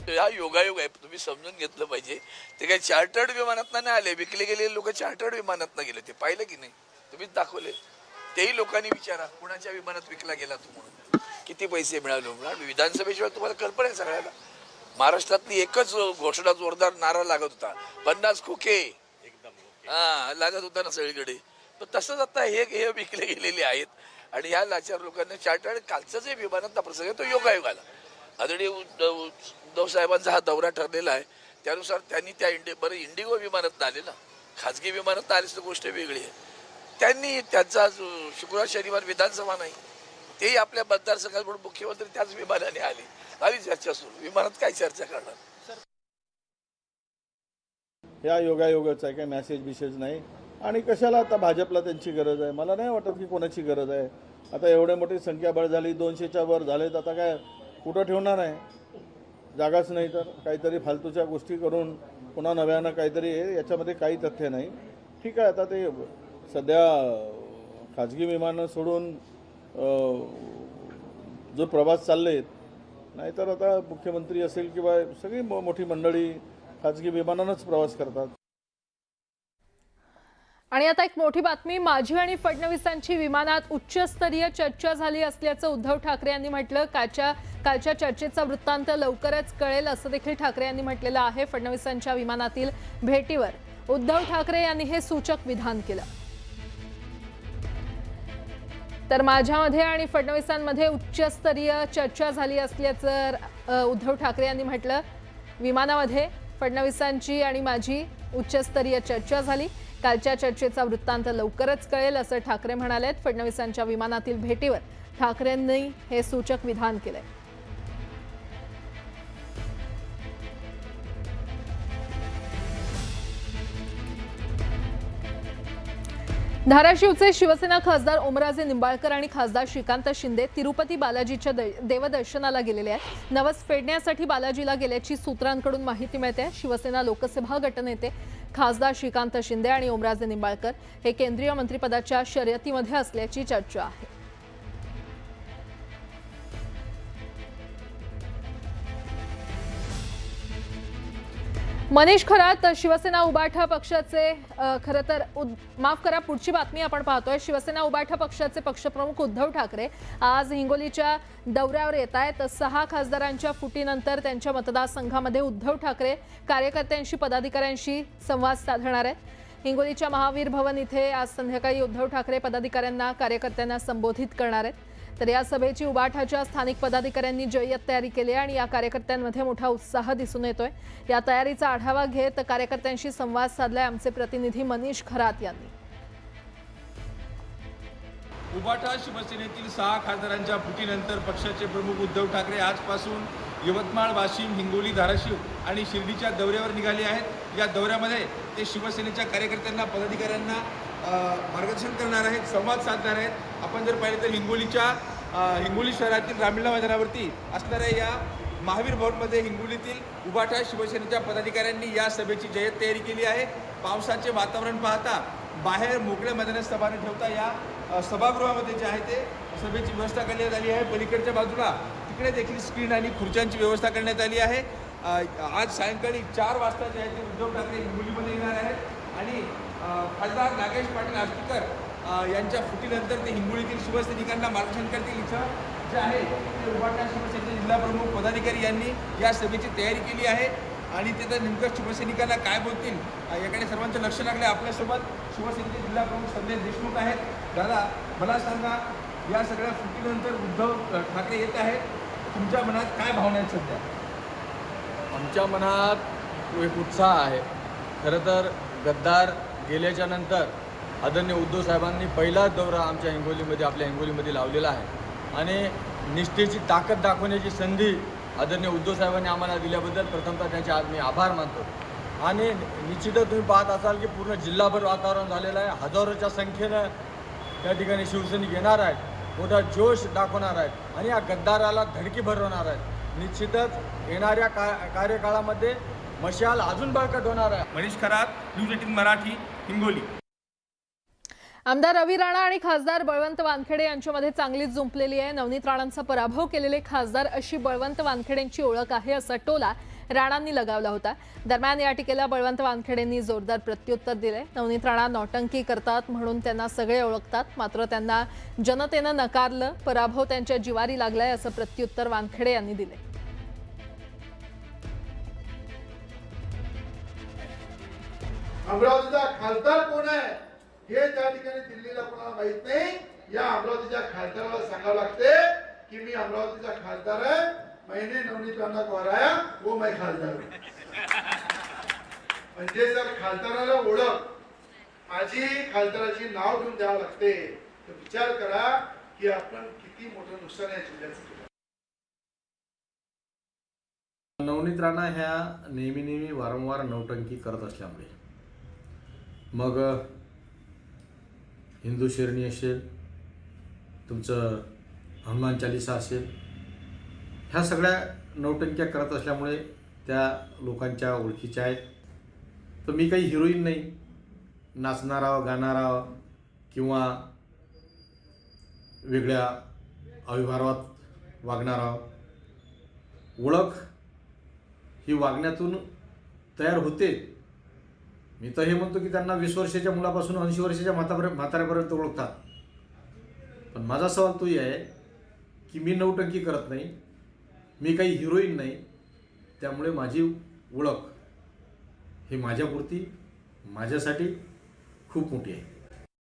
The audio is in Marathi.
हा योगायोग आहे, तुम्ही समजून घेतलं पाहिजे. ते काही चार्टर्ड विमानातनं नाही आले, विकले गेलेले लोक चार्टर्ड विमानातनं गेले. ते पाहिलं की नाही, तुम्हीच दाखवले. तेही लोकांनी विचारा कुणाच्या विमानात विकला गेला तू म्हणून, किती पैसे मिळाले म्हणून. विधानसभेशिवाय तुम्हाला कल्पना आहे सगळ्याला. महाराष्ट्रातली एकच घोषणा जोरदार नारा लागत होता, 50 खोके हा लागत होता ना सगळीकडे. पण तसंच आता हे विकले गेलेले आहेत. आणि ह्या लाचार लोकांना चार्टर्ड कालचं जे विमानातला प्रसंग आहे तो योगायोग आला. आदरणीय उद्धव साहेबांचा हा दौरा ठरलेला आहे, त्यानुसार त्यांनी त्या इंडिगो विमानात आले ना, खाजगी विमानात आलीच तर गोष्ट वेगळी आहे. त्यांनी त्यांचा शुक्रवार शनिवार विधानसभा नाही, तेही आपल्या मतदारसंघात म्हणून मुख्यमंत्री त्याच विमानाने आले. आली चर्चा सुरू. विमानात काय चर्चा करणार. या योगायोगाच आहे, काय मेसेज बिसेज नाही. आणि कशाला आता भाजपला त्यांची गरज आहे, मला नाही वाटत की कोणाची गरज आहे. आता एवढे मोठी संख्याबळ झाली, 200च्या वर झालेत, आता काय कुठं ठेवणार आहे, जागाच नाही तर काहीतरी फालतूच्या गोष्टी करून पुन्हा नव्यानं काहीतरी याच्यामध्ये काही तथ्य नाही. ठीक आहे, आता ते सध्या खाजगी विमानं सोडून जो प्रवास चाललेत, नाहीतर आता मुख्यमंत्री असेल किंवा सगळी मोठी मंडळी खाजगी विमानानंच प्रवास करतात. आणि आता एक मोठी बातमी, माझी आणि फडणवीसांची विमानात उच्चस्तरीय चर्चा झाली असल्याचं उद्धव ठाकरे यांनी म्हटलं. कालच्या चर्चेचा वृत्तांत लवकरच कळेल असं देखील ठाकरे यांनी म्हटलेलं आहे. फडणवीसांच्या विमानातील भेटीवर उद्धव ठाकरे यांनी हे सूचक विधान केलं. तर माझ्यामध्ये आणि फडणवीसांमध्ये उच्चस्तरीय चर्चा झाली असल्याचं उद्धव ठाकरे यांनी म्हटलं. विमानामध्ये फडणवीसांची आणि माझी उच्चस्तरीय चर्चा झाली. कालच्या चर्चेचा वृत्तांत लवकरच कळेल असं ठाकरे म्हणालेत. फडणवीसांच्या विमानातील भेटीवर ठाकरेंनी हे सूचक विधान केलंय. धाराशिवचे शिवसेना खासदार ओमराजे निंबाळकर आणि खासदार श्रीकांत शिंदे तिरुपती बालाजीच्या देवदर्शनाला गेलेले आहेत. नवस फेडण्यासाठी बालाजीला गेल्याची सूत्रांकडून माहिती मिळते. शिवसेना लोकसभा गटनेते खासदार श्रीकांत शिंदे आणि ओमराजे निंबाळकर हे केंद्रीय मंत्रिपदाच्या शर्यतीमध्ये असल्याची चर्चा आहे. मनीष खरात शिवसेना उबाठा पक्षाचे खरं तर माफ करा पुढची बातमी आपण पाहतोय. शिवसेना उबाठा पक्षाचे पक्षप्रमुख उद्धव ठाकरे आज हिंगोलीच्या दौऱ्यावर येत आहेत. 6 खासदारांच्या फुटीनंतर त्यांच्या मतदारसंघामध्ये उद्धव ठाकरे कार्यकर्त्यांशी पदाधिकाऱ्यांशी संवाद साधणार आहेत. हिंगोलीच्या महावीर भवन इथे आज संध्याकाळी उद्धव ठाकरे पदाधिकाऱ्यांना कार्यकर्त्यांना संबोधित करणार आहेत. तर या सभेची उबाठाच्या स्थानिक पदाधिकाऱ्यांनी जय्यत तयारी केली आणि या कार्यकर्त्यांमध्ये मोठा उत्साह दिसून येतोय. या तयारीचा आढावा घेत कार्यकर्त्यांशी संवाद साधलाय आमचे प्रतिनिधी मनीष खरात यांनी. उबाठा शिवसेनेतील 6 खासदारांच्या फुटीनंतर पक्षाचे प्रमुख उद्धव ठाकरे आजपासून यवतमाळ, वाशिम, हिंगोली, धाराशिव आणि शिर्डीच्या दौऱ्यावर निघाले आहेत. या दौऱ्यामध्ये ते शिवसेनेच्या कार्यकर्त्यांना पदाधिकाऱ्यांना मार्गदर्शन करणार आहेत, संवाद साधणार आहेत. आपण जर पाहिलं तर हिंगोली शहरातील रामलीला मैदानावरती असणाऱ्या या महावीर भवनमध्ये हिंगोलीतील उबाठा शिवसेनेच्या पदाधिकाऱ्यांनी या सभेची जय्यत तयारी केली आहे. पावसाचे वातावरण पाहता बाहेर मोकळ्या मैदानात सभा न ठेवता या सभागृहामध्ये जे आहे ते सभेची व्यवस्था करण्यात आली आहे. पलीकडच्या बाजूला तिकडे देखील स्क्रीन आणि खुर्च्यांची व्यवस्था करण्यात आली आहे. आज सायंकाळी 4 वाजता जे आहे ते उद्धव ठाकरे हिंगोलीमध्ये येणार आहेत आणि खासदार नागेश पाटील आष्टीकर यांच्या फुटीनंतर ते हिंगोलीतील शिवसैनिकांना मार्गदर्शन करतील. इथं जे आहे ते उबाठा शिवसेनेचे जिल्हाप्रमुख पदाधिकारी यांनी या सभेची तयारी केली आहे आणि ते तर नेमकं शिवसैनिकांना काय बोलतील याकडे सर्वांचं लक्ष लागलं आहे. आपल्यासोबत शिवसेनेचे जिल्हाप्रमुख संदेश देशमुख आहेत. दादा, मला सांगा, या सगळ्या फुटीनंतर उद्धव ठाकरे येत आहेत, तुमच्या मनात काय भावना आहेत सध्या? आमच्या मनात एक उत्साह आहे. खरं तर गद्दार गेल्याच्या नंतर आदरणीय उद्धव साहेबांनी पहिलाच दौरा आमच्या हिंगोलीमध्ये आपल्या हिंगोलीमध्ये लावलेला आहे आणि निष्ठेची ताकद दाखवण्याची संधी आदरणीय उद्धव साहेबांनी आम्हाला दिल्याबद्दल प्रथमतः त्यांचे आज मी आभार मानतो. आणि निश्चितच तुम्ही पाहत असाल की पूर्ण जिल्हाभर वातावरण झालेलं आहे. हजारोच्या संख्येनं त्या ठिकाणी शिवसैनिक येणार आहेत, मोठा जोश दाखवणार आहेत आणि या गद्दाराला धडकी भरवणार आहेत. निश्चितच येणाऱ्या कार्यकाळामध्ये मशाल अजून बळकट होणार आहे. मनीष खरात, न्यूज 18 मराठी, हिंगोली. आमदार रवी राणा आणि खासदार बळवंत वानखेडे यांच्यामध्ये चांगलीच जुंपलेली आहे. नवनीत राणांचा पराभव केलेले खासदार अशी बळवंत वानखेडेंची ओळख आहे असा टोला राणांनी लगावला होता. दरम्यान या टीकेला बळवंत वानखेडेंनी जोरदार प्रत्युत्तर दिले. नवनीत राणा नौटंकी करतात म्हणून त्यांना सगळे ओळखतात, मात्र त्यांना जनतेनं नकारलं, पराभव त्यांच्या जिवारी लागलाय असं प्रत्युत्तर वानखेडे यांनी दिले. अमरावतीचा खासदार कोण आहे हे त्या ठिकाणी दिल्लीला कोणाला माहित नाही. या अमरावतीच्या खासदाराला सांगावं लागते की मी अमरावतीचा खासदार आहे, मैंने नवनीत राणा को हराया, वो मैं खासदार हूं. म्हणजे जर खासदाराला ओळख माझी खासदाराची नाव घेऊन द्यावं लागते तर विचार करा की आपण किती मोठं नुकसान या जिल्ह्याचं केलं. नवनीत राणा ह्या नेहमी वारंवार नौटंकी करत असल्यामुळे मग हिंदू शेरणी असेल, तुमचं हनुमान चालिसा असेल, ह्या सगळ्या नौटंक्या करत असल्यामुळे त्या लोकांच्या ओळखीच्या आहेत. तर मी काही हिरोईन नाही, नाचणारा गाणारा किंवा वेगळ्या अविभावात वागणारा. ओळख ही वागण्यातून तयार होते. मी तर हे म्हणतो की त्यांना 20 वर्षाच्या मुलापासून 80 वर्षाच्या म्हाताऱ्यापर्यंत ओळखतात. पण माझा सवाल तोही आहे की मी नौटंकी करत नाही, मी काही हिरोईन नाही, त्यामुळे माझी ओळख ही माझ्यापुरती माझ्यासाठी खूप मोठी आहे.